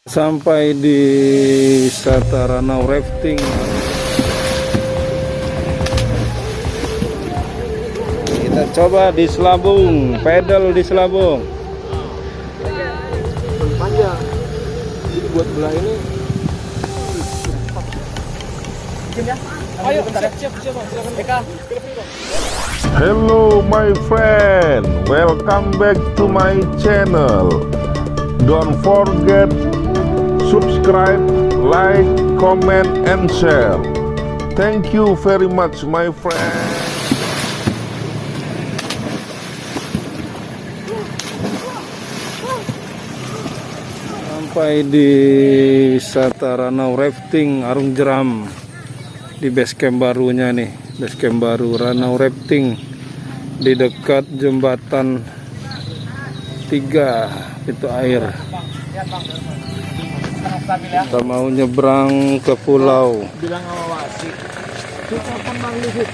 Sampai di wisata Ranau Rafting. Kita coba di Selabung, pedal di Selabung. Panjang. Jadi buat belah ini. Ayo, siap, silakan. Eka. Hello my friend, welcome back to my channel. Don't forget subscribe, like, comment, and share. Thank you very much my friend. Sampai di wisata Ranau Rafting Arung Jeram, di basecamp barunya nih, basecamp baru Ranau Rafting di dekat jembatan 3 pintu air. Kita mau nyebrang ke pulau. Bilang awasi. Telepon Bang Luhut.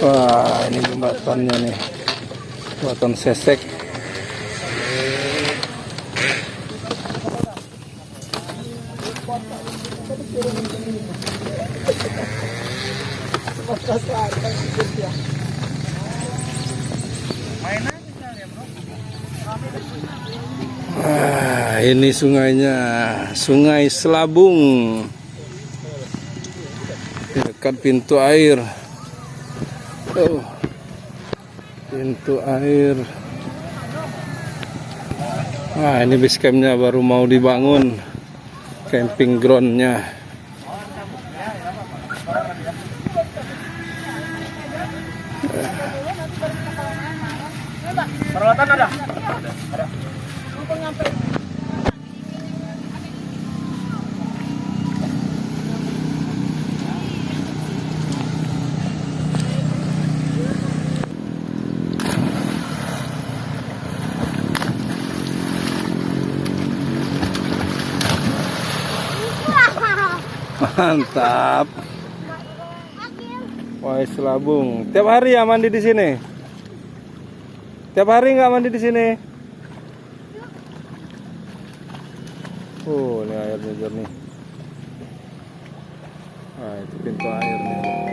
Wah, ini jembatannya nih, jembatan Sesek. Ini sungainya, Sungai Selabung, dekat pintu air. Oh, pintu air. Nah, ini base campnya baru mau dibangun, camping groundnya. Peralatan ada? Ada. Mantap. Wah, Selabung. Tiap hari ya mandi di sini? Tiap hari nggak mandi di sini? Oh, ini airnya jernih. Nah, itu pintu airnya.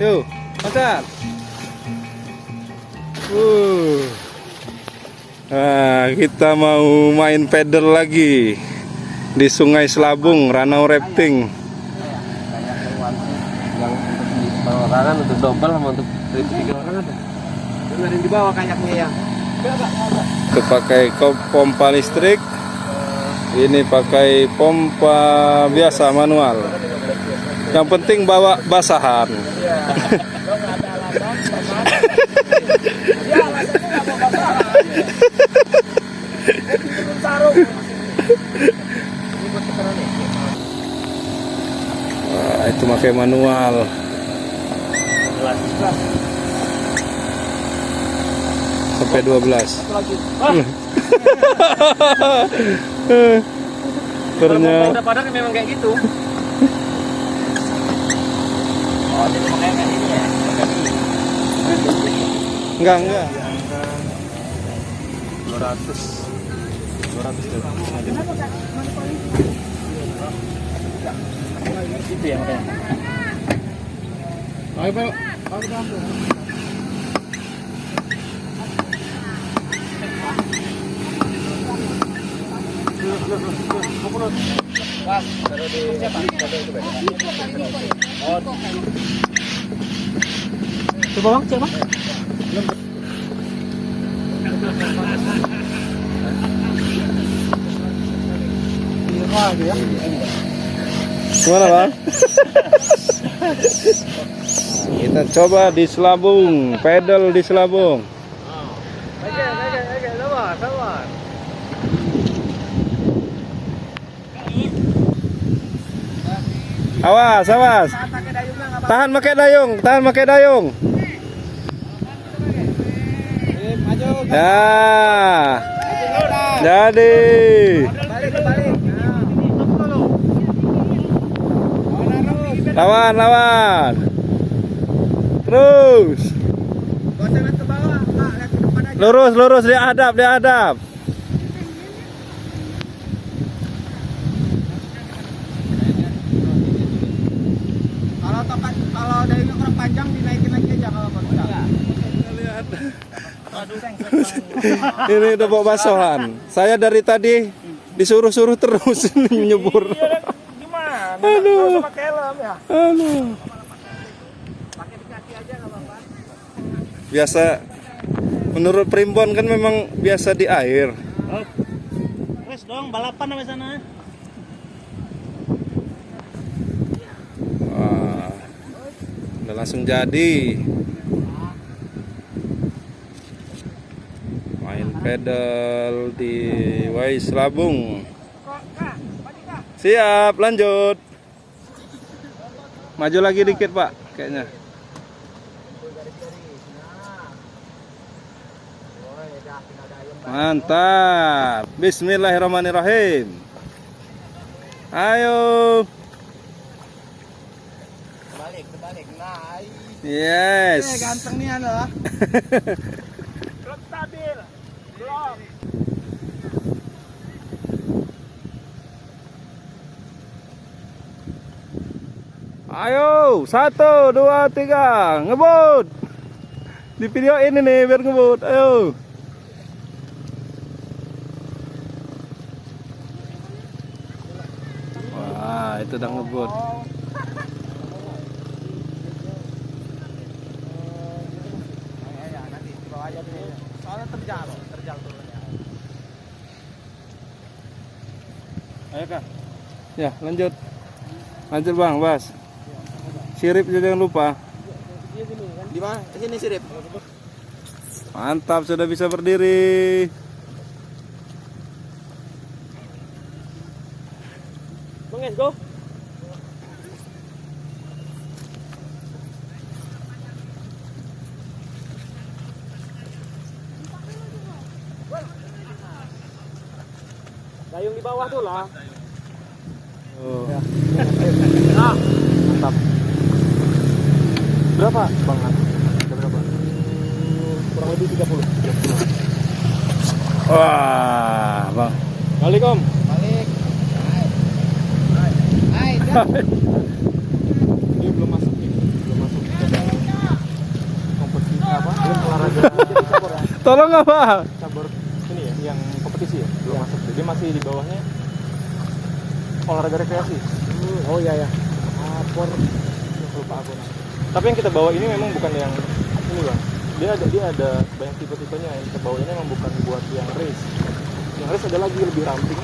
Yuk, mantap. Nah, kita mau main pedal lagi di Sungai Selabung, Ranau Rafting. Yang untuk orang untuk double sama untuk 3 orang ada. Dengerin di bawah kayaknya ya. Itu pakai pompa listrik. Ini pakai pompa biasa manual. Yang penting bawa basahan. Wah, itu pakai manual. Sampai 12. Ternyata Padahal memang kayak gitu. Oh, jadi makanya kayak ini ya. enggak. 200 200. Itu ya makanya. Ayo, Pak. Bang, taruh di siapa? Coba bang, cek bang. Gimana, Bang? Kita coba di selabung, pedal di selabung. Sabar. Awas, awas. Tahan pakai dayung, tahan pakai dayung. Ya. Jadi. Lawan, lawan. Terus. Lurus, lurus, dia hadap, dia hadap. Kalau dayungnya kurang panjang dinaikin lagi aja kalau enggak. Ini udah bawa basohan. Saya dari tadi disuruh-suruh terus nyebur. Gimana? Aduh. Pakai helm ya. Aduh. Pakai di kaki aja enggak apa-apa. Biasa menurut Primbon kan memang biasa di air. Oh. Wes dong balapan sampai sana. Wah, udah langsung jadi. Main pedal di Wais Labung. Siap, lanjut. Maju lagi dikit, Pak, kayaknya. Mantap. Bismillahirrahmanirrahim. Ayo. Terbalik. Nah, Yes. ganteng nih anda. Belum stabil. Belum. Ayo, 1, 2, 3, ngebut. Di video ini nih biar ngebut. Ayo. Wah, itu udah ngebut. Nanti bawa aja dulu. Soalnya terjal turunnya. Ayo, Kak. Ya, lanjut. Lanjut, Bang, Bas. Sirip jangan lupa. Di mana? Di sini sirip. Mantap, sudah bisa berdiri. Bang, let's go. Dayung di bawah tuh lah. Oh. Nah, mantap. Berapa, Bang? Berapa? Kurang lebih 30. Wah, Bang. Balik, Om. Balik. Hai. Ini belum masuk ini. Belum masuk. Kompetisi apa? Olahraga cabur ya. Tolong apa? Cabur ini ya, yang kompetisi ya? Belum masuk. Jadi masih di bawahnya olahraga rekreasi. Oh iya ya. Por lupa aku. Tapi yang kita bawa ini memang bukan yang ini, Bang. Dia ada banyak tipe-tipenya. Yang kita bawa ini memang bukan buat yang race. Yang race ada lagi lebih ramping,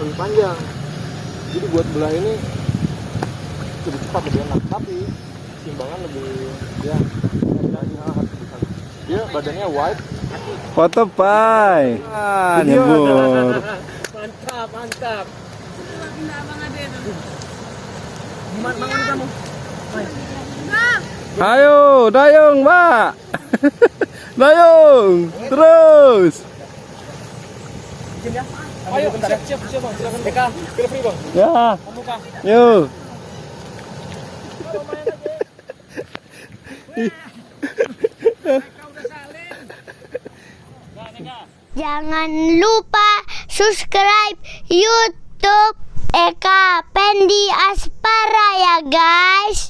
lebih panjang. Jadi buat belah ini lebih cepat, lebih enak. Tapi timbangan lebih dia badannya wide. Foto pai. Ah, nyebur. Mantap. Gimana mangan kamu? Ayo, dayung, Mbak. Dayung, terus. Ayo, siap Bang, silakan. Eka, feel free Bang. Ya, Kamu Kak. yuk. Jangan lupa subscribe YouTube Eka Randy Aspara ya guys.